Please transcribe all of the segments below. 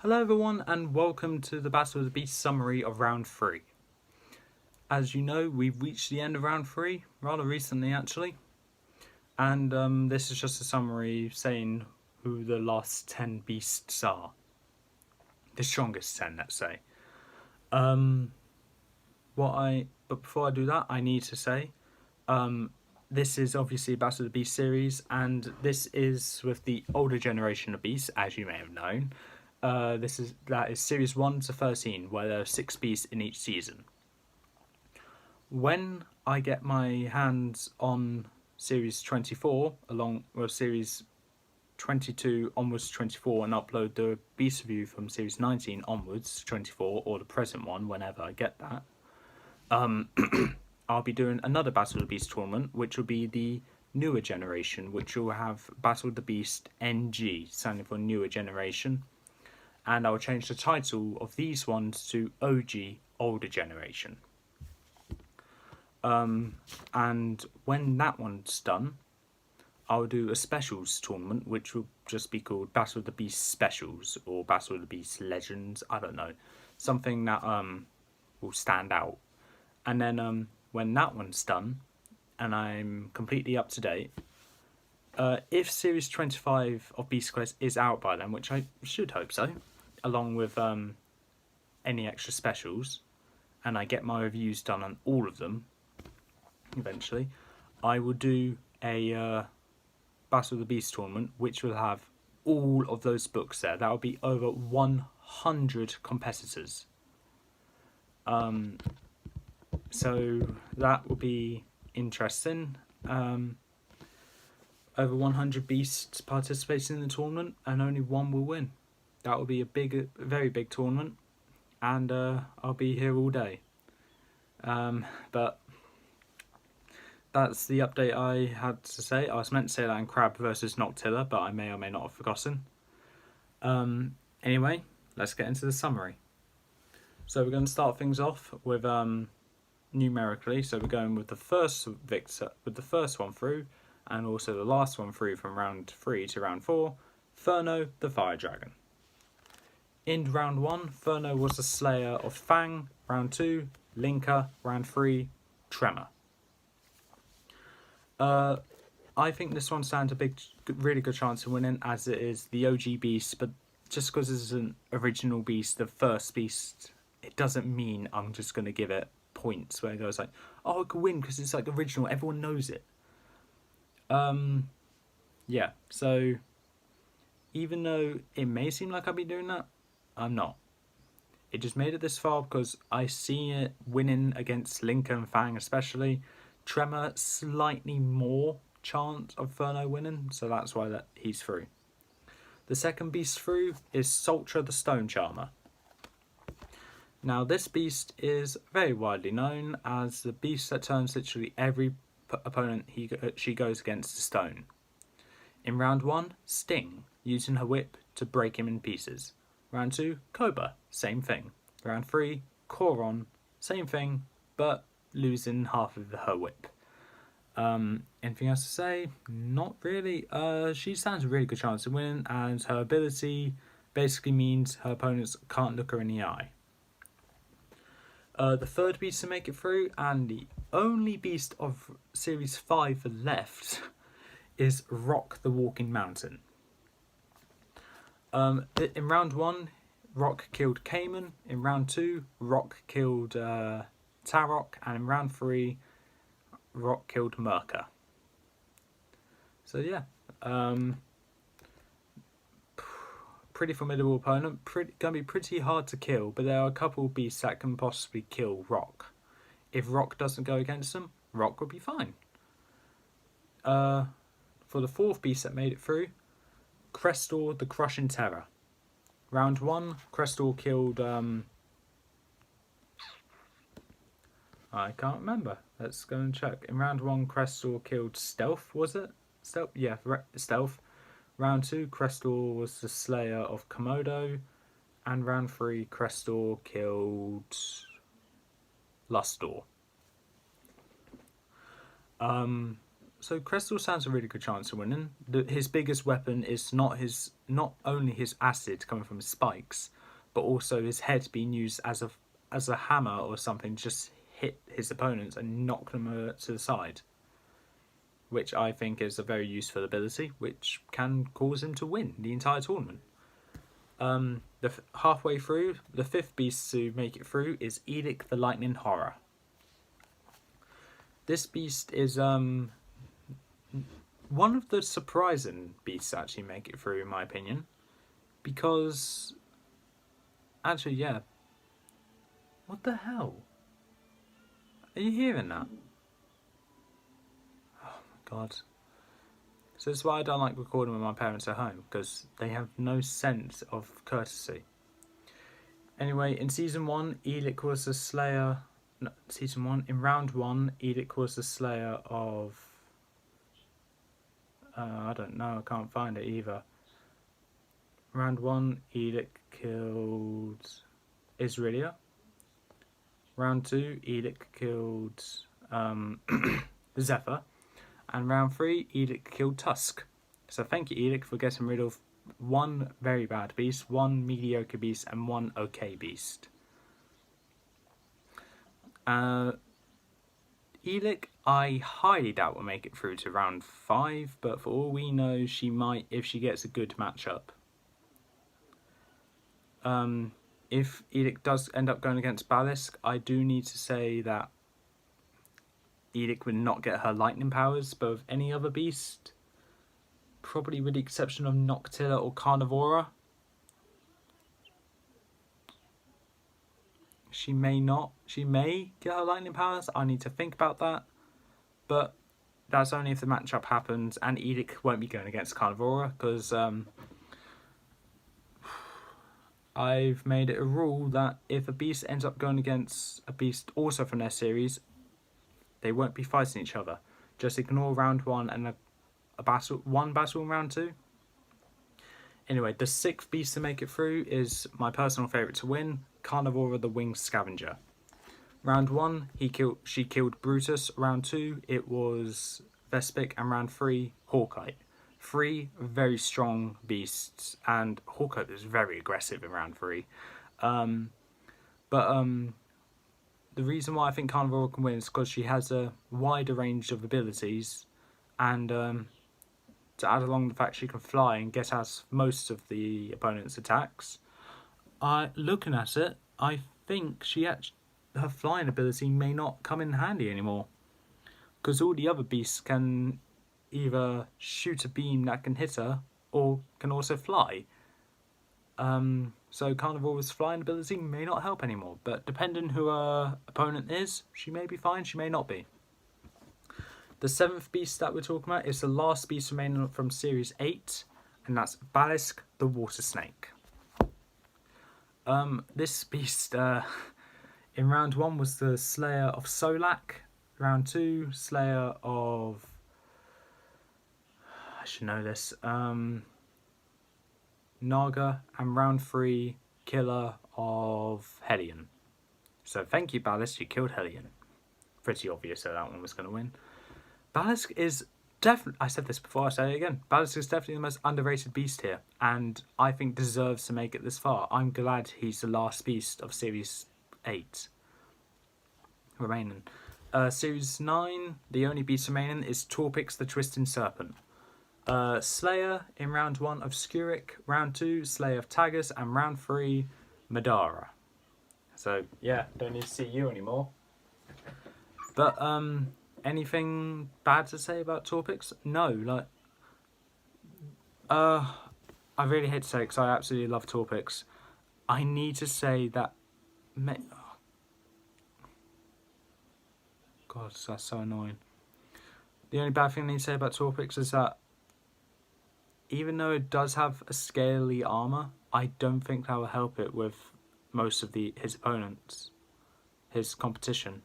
Hello everyone and welcome to the Battle of the Beast summary of round 3. As you know, we've reached the end of round 3, rather recently actually. And this is just a summary saying who the last 10 beasts are. The strongest 10, let's say. But before I do that, I need to say, this is obviously a Battle of the Beast series, and this is with the older generation of beasts, as you may have known. That is series 1 to 13, where there are 6 beasts in each season. When I get my hands on series 24, along with series 22 onwards to 24, and upload the beast review from series 19 onwards to 24, or the present one, whenever I get that, I'll be doing another Battle of the Beast tournament, which will be the newer generation, which will have Battle of the Beast NG, standing for newer generation. And I'll change the title of these ones to OG, older generation. And when that one's done, I'll do a specials tournament, which will just be called Battle of the Beast Specials, or Battle of the Beast Legends, I don't know. Something that will stand out. And then when that one's done, and I'm completely up to date, if Series 25 of Beast Quest is out by then, which I should hope so, along with any extra specials, and I get my reviews done on all of them eventually, I will do a Battle of the Beast tournament, which will have all of those books there. That will be over 100 competitors. So that will be interesting. Over 100 beasts participating in the tournament, and only one will win. That will be a very big tournament, and I'll be here all day. But that's the update I had to say. I was meant to say that in Crab versus Noctilla, but I may or may not have forgotten. Anyway, let's get into the summary. So we're going to start things off with numerically. So we're going with the first one through, and also the last one through from round 3 to round 4. Furno, the Fire Dragon. In round 1, Furno was the slayer of Fang. Round 2, Linker. Round 3, Tremor. I think this one stands a really good chance of winning, as it is the OG beast, but just because it's an original beast, the first beast, it doesn't mean I'm just going to give it points where it goes like, oh, it could win because it's like original, everyone knows it. Yeah, so even though it may seem like I'll be doing that, I'm not. It just made it this far because I see it winning against Lincoln and Fang especially. Tremor, slightly more chance of Furno winning, so that's why he's through. The second beast through is Sultra the Stone Charmer. Now this beast is very widely known as the beast that turns literally every opponent she goes against to stone. In round 1, Sting, using her whip to break him in pieces. Round 2, Cobra, same thing. Round 3, Coron, same thing, but losing half of her whip. Anything else to say? Not really. She stands a really good chance of winning, and her ability basically means her opponents can't look her in the eye. The third beast to make it through, and the only beast of Series 5 left, is Rock the Walking Mountain. In round 1, Rock killed Cayman. In round 2, Rock killed Tarok. And in round 3, Rock killed Merca. So yeah, pretty formidable opponent. Gonna be pretty hard to kill, but there are a couple of beasts that can possibly kill Rock. If Rock doesn't go against them, Rock will be fine. For the fourth beast that made it through, Crestor the Crushing Terror. Round 1, Crestor killed I can't remember. Let's go and check. In round 1, Crestor killed Stealth, was it? Stealth? Yeah, Stealth. Round 2, Crestor was the slayer of Komodo. And round 3, Crestor killed Lustor. So Crestor stands a really good chance of winning. His biggest weapon is not only his acid coming from his spikes, but also his head being used as a hammer or something, just hit his opponents and knock them to the side, which I think is a very useful ability, which can cause him to win the entire tournament. Halfway through, the fifth beast to make it through is Enoch the Lightning Horror. This beast is one of the surprising beasts to actually make it through, in my opinion, because actually, yeah. What the hell? Are you hearing that? Oh my god. So that's why I don't like recording with my parents at home, because they have no sense of courtesy. Anyway, in Season 1, Enoch was the slayer... No, Season 1, in Round 1, Enoch was the slayer of... I don't know, I can't find it either. Round 1, Enoch killed Israelia. Round 2, Enoch killed Zephyr. And round 3, Enoch killed Tusk. So thank you, Enoch, for getting rid of one very bad beast, one mediocre beast, and one okay beast. Enoch, I highly doubt will make it through to round 5, but for all we know, she might if she gets a good matchup. If Enoch does end up going against Balisk, I do need to say that Enoch would not get her lightning powers, but with any other beast, probably with the exception of Noctilla or Carnivora, she may not. She may get her lightning powers. I need to think about that. But that's only if the matchup happens, and Enoch won't be going against Carnivora, because I've made it a rule that if a beast ends up going against a beast also from their series, they won't be fighting each other. Just ignore round 1 and one battle in round 2. Anyway, the 6th beast to make it through is my personal favourite to win, Carnivora the Winged Scavenger. Round 1, she killed Brutus. Round 2, it was Vespic, and round 3, Hawkeye. 3 very strong beasts, and Hawkeye is very aggressive in round 3. The reason why I think Carnivora can win is because she has a wider range of abilities, and to add along the fact she can fly and get out most of the opponent's attacks. Looking at it, I think her flying ability may not come in handy anymore, because all the other beasts can either shoot a beam that can hit her or can also fly. So Carnivora's flying ability may not help anymore, but depending who her opponent is, she may be fine, she may not be. The 7th beast that we're talking about is the last beast remaining from Series 8, and that's Balisk the Water Snake. This beast in round 1 was the slayer of Solak, round 2 slayer of... I should know this. Naga, and round 3 killer of Hellion. So thank you, Balisk, you killed Hellion. Pretty obvious that one was going to win. Balisk is definitely, I said this before, I say it again, Balisk is definitely the most underrated beast here, and I think deserves to make it this far. I'm glad he's the last beast of Series 8 remaining. Series 9, the only beast remaining is Torpix the Twisting Serpent. Slayer in round 1 of Skuric, round 2 Slayer of Tagus, and round 3 Madara. So yeah, don't need to see you anymore. But anything bad to say about Torpix? No, like I really hate to say it because I absolutely love Torpix. I need to say that God, that's so annoying. The only bad thing I need to say about Torpix is that even though it does have a scaly armour, I don't think that will help it with most of his opponents, his competition.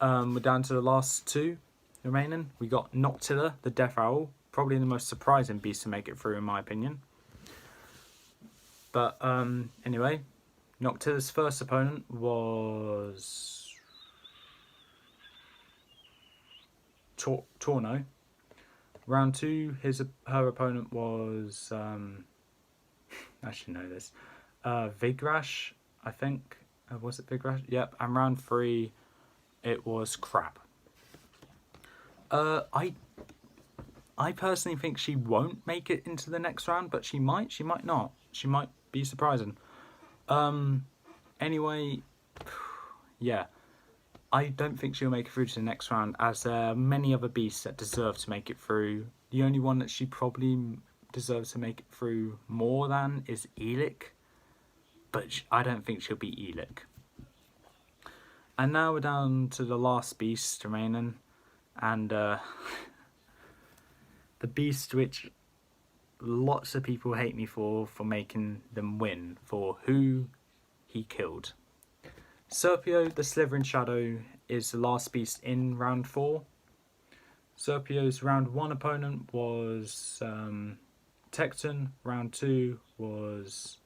We're down to the last 2 remaining. We got Noctilla, the Death Owl, probably the most surprising beast to make it through in my opinion. But anyway, Noctilla's first opponent was Torno. Round 2, her opponent was I should know this. Vigrash, I think. Was it Vigrash? Yep. And round 3, it was Crap. I personally think she won't make it into the next round, but she might. She might not. She might be surprising. Anyway, yeah. I don't think she'll make it through to the next round, as there are many other beasts that deserve to make it through. The only one that she probably deserves to make it through more than is Enoch, but I don't think she'll be Enoch. And now we're down to the last beast remaining, and the beast which lots of people hate me for making them win, for who he killed. Serpio, the Slithering Shadow, is the last beast in round 4. Serpio's round 1 opponent was Tecton, round 2 was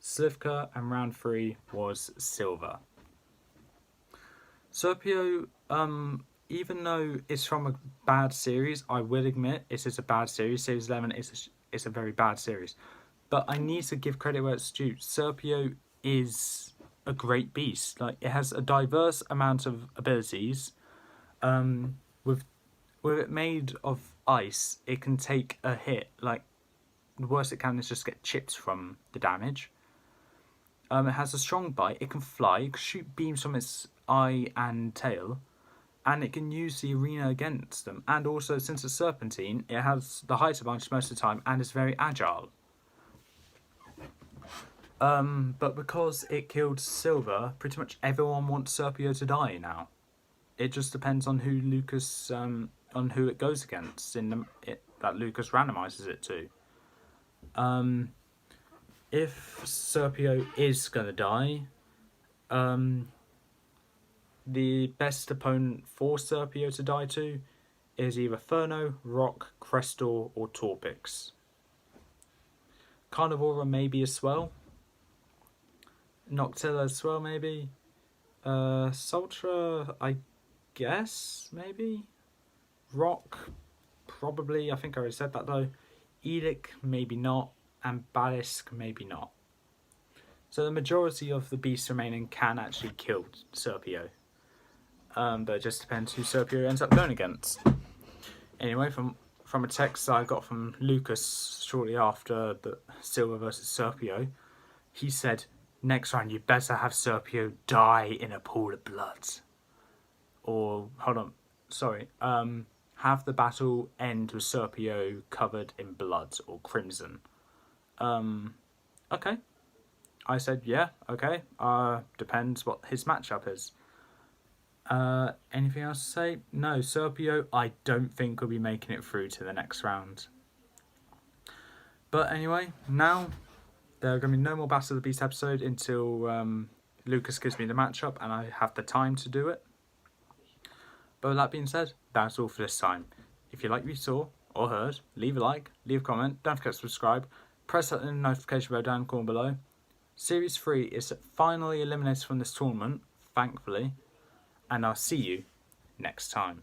Slivka, and round 3 was Silver. Serpio, even though it's from a bad series, I will admit it is a bad series. Series 11 is a very bad series. But I need to give credit where it's due. Serpio is a great beast. Like, it has a diverse amount of abilities. With it made of ice, it can take a hit. Like, the worst it can is just get chipped from the damage. It has a strong bite. It can fly. It can shoot beams from its eye and tail, and it can use the arena against them. And also, since it's Serpentine, it has the height advantage most of the time and is very agile. But because it killed Silver, pretty much everyone wants Serpio to die now. It just depends on who Lucas, on who it goes against, that Lucas randomizes it to. If Serpio is gonna die, the best opponent for Serpio to die to is either Furno, Rock, Crestor, or Torpix. Carnivora maybe as well. Noctilla as well, maybe. Sultra, I guess, maybe. Rock, probably. I think I already said that though. Enoch, maybe not. And Balisk, maybe not. So the majority of the beasts remaining can actually kill Serpio. But it just depends who Serpio ends up going against. Anyway, from a text I got from Lucas shortly after the Silver versus Serpio, he said, "Next round you better have Serpio die in a pool of blood." Or, hold on, sorry. Have the battle end with Serpio covered in blood or crimson. Okay. I said, yeah, okay. Depends what his matchup is. Anything else to say? No, Serpio, I don't think will be making it through to the next round. But anyway, now there are going to be no more Battle of the Beast episode until Lucas gives me the matchup and I have the time to do it. But with that being said, that's all for this time. If you like what you saw or heard, leave a like, leave a comment, don't forget to subscribe, press that notification bell down the corner below. Series 3 is finally eliminated from this tournament, thankfully, and I'll see you next time.